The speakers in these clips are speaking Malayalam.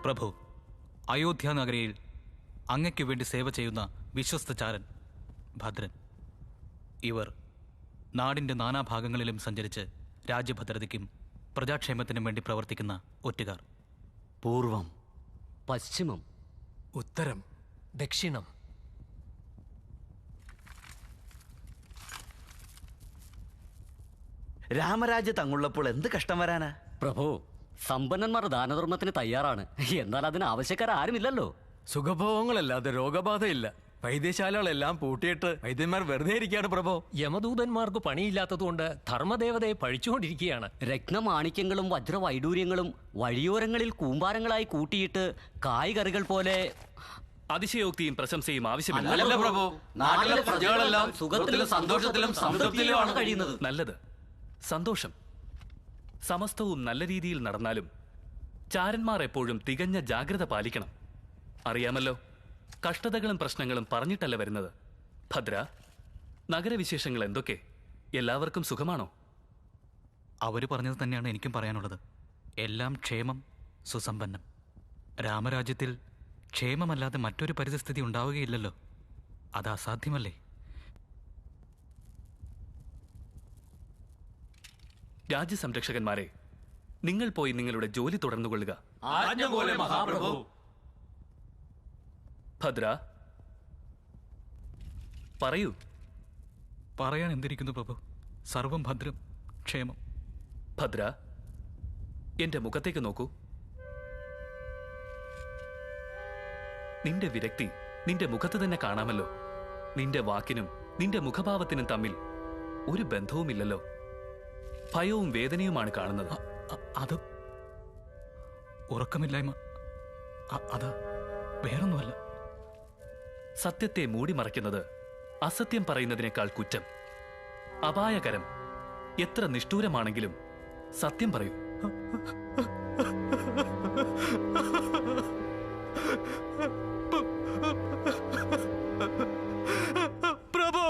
പ്രഭു, അയോധ്യ നഗരിയിൽ അങ്ങയ്ക്കു വേണ്ടി സേവ ചെയ്യുന്ന വിശ്വസ്തചാരൻ ഭദ്രൻ. ഇവർ നാടിൻ്റെ നാനാഭാഗങ്ങളിലും സഞ്ചരിച്ച് രാജ്യഭദ്രതയ്ക്കും പ്രജാക്ഷേമത്തിനും വേണ്ടി പ്രവർത്തിക്കുന്ന ഒറ്റുകാർ. പൂർവം, പശ്ചിമം, ഉത്തരം, ദക്ഷിണം. രാമരാജ്യത്ത് അങ്ങുള്ളപ്പോൾ എന്ത് കഷ്ടം വരാനാ? പ്രഭു, സമ്പന്നന്മാർ ദാനധർമ്മത്തിന് തയ്യാറാണ്. എന്നാൽ അതിന് ആവശ്യക്കാരാരുമില്ലല്ലോ. സുഖഭോഗങ്ങളല്ലാതെ രോഗബാധയില്ല. വൈദ്യശാലകളെല്ലാം പൂട്ടിയിട്ട് വൈദ്യന്മാർ വെറുതെ ഇരിക്കുകയാണ് പ്രഭു. യമദൂതന്മാർക്ക് പണിയില്ലാത്തതുകൊണ്ട് ധർമ്മദേവതയെ പഴിച്ചുകൊണ്ടിരിക്കുകയാണ്. രത്നമാണിക്യങ്ങളും വജ്രവൈഡൂര്യങ്ങളും വഴിയോരങ്ങളിൽ കൂമ്പാരങ്ങളായി കൂട്ടിയിട്ട് കായ്കറികൾ പോലെ. അതിശയോക്തിയും പ്രശംസയും ആവശ്യമില്ല. അല്ല പ്രഭു, നാട്ടിലെ പ്രജകളെല്ലാം സുഖത്തിലും സന്തോഷത്തിലും സംതൃപ്തിയിലുമാണ് കഴിയുന്നത്. നല്ലത്, സന്തോഷം. സമസ്തവും നല്ല രീതിയിൽ നടന്നാലും ചാരന്മാർ എപ്പോഴും തികഞ്ഞ ജാഗ്രത പാലിക്കണം. അറിയാമല്ലോ, കഷ്ടതകളും പ്രശ്നങ്ങളും പറഞ്ഞിട്ടല്ല വരുന്നത്. ഭദ്ര, നഗരവിശേഷങ്ങൾ എന്തൊക്കെ? എല്ലാവർക്കും സുഖമാണോ? അവർ പറഞ്ഞത് തന്നെയാണ് എനിക്കും പറയാനുള്ളത്. എല്ലാം ക്ഷേമം, സുസമ്പന്നം. രാമരാജ്യത്തിൽ ക്ഷേമമല്ലാതെ മറ്റൊരു പരിസ്ഥിതി ഉണ്ടാവുകയില്ലല്ലോ. അത് അസാധ്യമല്ലേ? രാജ്യസംരക്ഷകന്മാരെ, നിങ്ങൾ പോയി നിങ്ങളുടെ ജോലി തുടർന്നുകൊള്ളുക. മഹാപ്രഭു. ഭദ്ര, പറയൂ. പറയാൻ എന്തിരിക്കുന്നു പ്രഭു? സർവം ഭദ്രം, ക്ഷേമം. ഭദ്ര, എന്റെ മുഖത്തേക്ക് നോക്കൂ. നിന്റെ വിരക്തി നിന്റെ മുഖത്ത് തന്നെ കാണാമല്ലോ. നിന്റെ വാക്കിനും നിന്റെ മുഖഭാവത്തിനും തമ്മിൽ ഒരു ബന്ധവുമില്ലല്ലോ. ഭയവും വേദനയുമാണ് കാണുന്നത്. അത് ഉറക്കമില്ലായ്മ, അത് വേറൊന്നുമല്ല. സത്യത്തെ മൂടിമറയ്ക്കുന്നത് അസത്യം പറയുന്നതിനേക്കാൾ കുറ്റം, അപായകരം. എത്ര നിഷ്ഠൂരമാണെങ്കിലും സത്യം പറയൂ. പ്രഭു,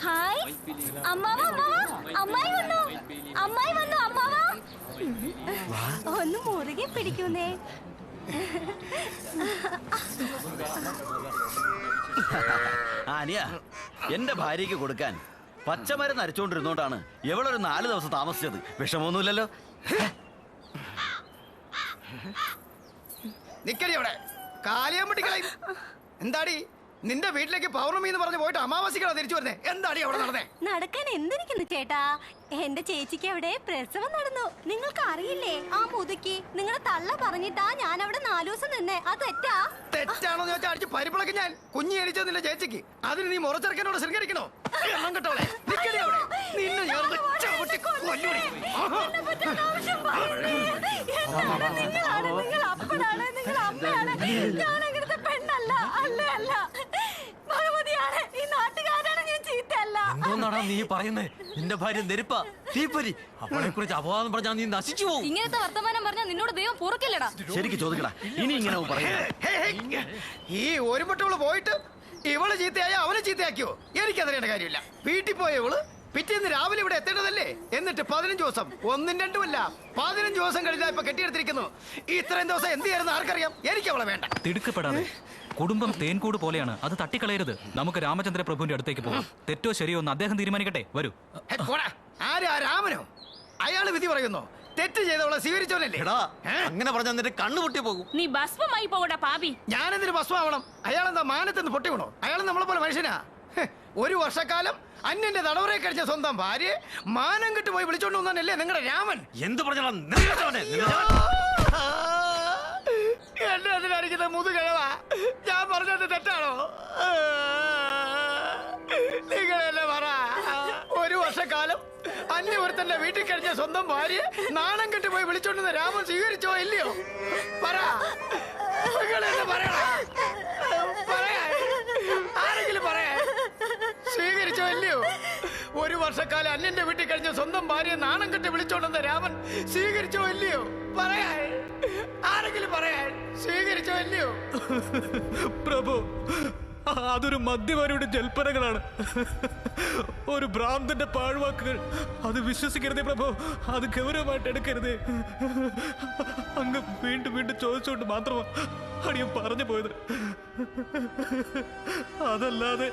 ഹായ് അമ്മാവ, അമ്മായി വന്നു, അമ്മായി വന്നു. അമ്മാവ ഒന്ന് മുറുകെ പിടിക്കുന്നേ. ആനിയ, എന്റെ ഭാര്യയ്ക്ക് കൊടുക്കാൻ പച്ചമരുന്ന് അരച്ചോണ്ടിരുന്നോണ്ടാണ് എവളൊരു 4 ദിവസം താമസിച്ചത്. വിഷമൊന്നുമില്ലല്ലോ. നിക്കടി അവിടെ, കാലിയാമ്പട്ടിക്കളയും. എന്താടി നിന്റെ വീട്ടിലേക്ക് പൗർണമി എന്ന് പറഞ്ഞു പോയിട്ട് അമാവാസികളാ തിരിച്ചു വരുന്നേ? എന്താടി അവിടെ നടന്നേ? നടക്കാൻ എന്തിരിക്കുന്നു ചേട്ടാ? എന്റെ ചേച്ചിക്ക് അവിടെ പ്രസവം നടന്നു. നിങ്ങൾക്ക് അറിയില്ലേ? ആ മുതുക്കി നിങ്ങളുടെ തള്ള പറഞ്ഞിട്ടാ ഞാൻ അവിടെ 4 ദിവസം നിന്നേ. അത് തെറ്റാ? തെറ്റാണോ ചോദിച്ചാൽ അടിച്ച് പരിപ്പിളക്ക് ഞാൻ. കുഞ്ഞി അടിച്ചത് നിന്റെ ചേച്ചിക്ക്. അതിന് നീ മുറച്ചെറുക്കനോട് ശൃംഗരിക്കണോ? എണ്ണം കേട്ടോളെ, നിക്കടി അവിടെ. നിന്നെ നിങ്ങൾ അപ്പനാണ്, നിങ്ങൾ അമ്മയാണ്. ഞാൻ അങ്ങനത്തെ പെണ്ണല്ല, അല്ല അല്ല. ഭഗവതിയാണ്, ഈ നാട്ടുകാരാണ്. ഞാൻ ചീത്തയല്ല. എന്തോന്നാടാ നീ പറയുന്നേ? നിന്റെ ഭാര്യ നെരുപ്പ, തീപ്പൊരി. അവളെ കുറിച്ച് അപവാദം പറഞ്ഞാൽ നീ നശിച്ചു പോകും. ഇങ്ങനത്തെ വർത്തമാനം പറഞ്ഞാൽ നിന്നോട് ദൈവം പൊറുക്കില്ലടാ. ശരിക്കും ചോദിക്കടാ, ഇനി ഇങ്ങനെ ഈ ഒരുപട്ടവള് പോയിട്ട് ഇവള് ചീത്തയായ അവനെ ചീത്തയാക്കിയോ? എനിക്കറിയേണ്ട കാര്യമില്ല. വീട്ടിൽ പോയ ഇവള് പിറ്റേന്ന് രാവിലെ ഇവിടെ എത്തേണ്ടതല്ലേ? എന്നിട്ട് 15 ദിവസം, 1ഉം 2ഉം അല്ല 15 ദിവസം കഴിഞ്ഞാ ഇപ്പൊ കെട്ടിയെടുത്തിരിക്കുന്നു. ഇത്രയും ദിവസം എന്ത് ചെയ്യായിരുന്നു ആർക്കറിയാം? എനിക്ക് അവളെ വേണ്ട. തിടുക്കപ്പെടാതെ. കുടുംബം തേൻകൂട് പോലെയാണ്, അത് തട്ടിക്കളയരുത്. നമുക്ക് രാമചന്ദ്ര പ്രഭുവിന്റെ അടുത്തേക്ക് പോകാം. തെറ്റോ ശരിയോ എന്ന് അദ്ദേഹം തീരുമാനിക്കട്ടെ. വരൂ. ആരാ രാമനോ? അയാള് വിധി പറയുന്നു. തെറ്റ് ചെയ്തവളെ സ്വീകരിച്ചോനല്ലേ? അങ്ങനെ പറഞ്ഞാൽ നിന്റെ കണ്ണു പൊട്ടി പോകും. നീ ഭസ്മമായി പോകടാ പാപി. ഞാനെന്തിന് ഭസ്മാവണം? അയാളെന്താ മാനത്തെന്ന് പൊട്ടി വീണോ? അയാൾ നമ്മളെ പോലെ മനുഷ്യനാ. ഒരു വർഷക്കാലം അന്യന്റെ തടവറയെ കഴിച്ച സ്വന്തം ഭാര്യയെ മാനം കെട്ട് പോയി വിളിച്ചോണ്ട് വന്നല്ലേ നിങ്ങളുടെ രാമൻ? എന്ത് പറഞ്ഞാ എന്നെ അതിനടിക്കുന്ന മുതുകിഴവാ. ഞാൻ പറഞ്ഞത് തെറ്റാണോ? നിങ്ങളെന്നെ പറ. ഒരു വർഷക്കാലം അന്യവൃത്തന്റെ വീട്ടിൽ കഴിഞ്ഞ സ്വന്തം ഭാര്യയെ നാണം കെട്ട് പോയി വിളിച്ചോണ്ടുന്ന രാമൻ സ്വീകരിച്ചോ ഇല്ലയോ? പറ. നിങ്ങളെന്നെ പറയണ. പറയാ, ആരെങ്കിലും പറയാ. സ്വീകരിച്ചോ ഇല്ലയോ? ഒരു വർഷക്കാലം അന്യന്റെ വീട്ടിൽ കഴിഞ്ഞ സ്വന്തം ഭാര്യയെ നാണം കെട്ട് വിളിച്ചോണ്ടുന്ന രാമൻ സ്വീകരിച്ചോ ഇല്ലയോ? പറയാ. ആരെങ്കിലും പറയാൻ സ്വീകരിച്ചോ ഇല്ലയോ? പ്രഭു, അതൊരു മദ്യപാനിയുടെ ജൽപ്പനങ്ങളാണ്, ഒരു ഭ്രാന്തന്റെ പാഴ്വാക്കുകൾ. അത് വിശ്വസിക്കരുതേ പ്രഭു, അത് ഗൗരവമായിട്ട് എടുക്കരുതേ. അങ്ങ് വീണ്ടും വീണ്ടും ചോദിച്ചുകൊണ്ട് മാത്രമാണ് അടിയൻ പറഞ്ഞു പോയത്, അതല്ലാതെ.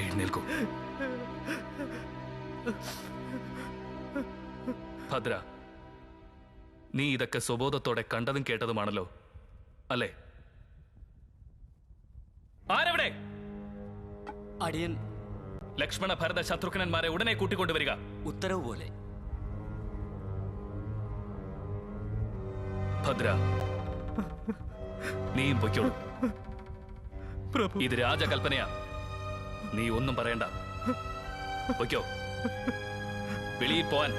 എഴുന്നേൽക്കൂ. ഭദ്ര, നീ ഇതൊക്കെ സ്വബോധത്തോടെ കണ്ടതും കേട്ടതുമാണല്ലോ, അല്ലേ? ആരെവിടെ? അടിയൻ. ലക്ഷ്മണ ഭരത ശത്രുഘ്നന്മാരെ ഉടനെ കൂട്ടിക്കൊണ്ടുവരിക. ഉത്തരവ് പോലെ. ഭദ്ര, നീയും പൊയ്ക്കോളൂ. ഇത് രാജകൽപ്പനയാ, നീ ഒന്നും പറയണ്ട. പൊയ്ക്കോ, വെളിയിൽ പോവാൻ.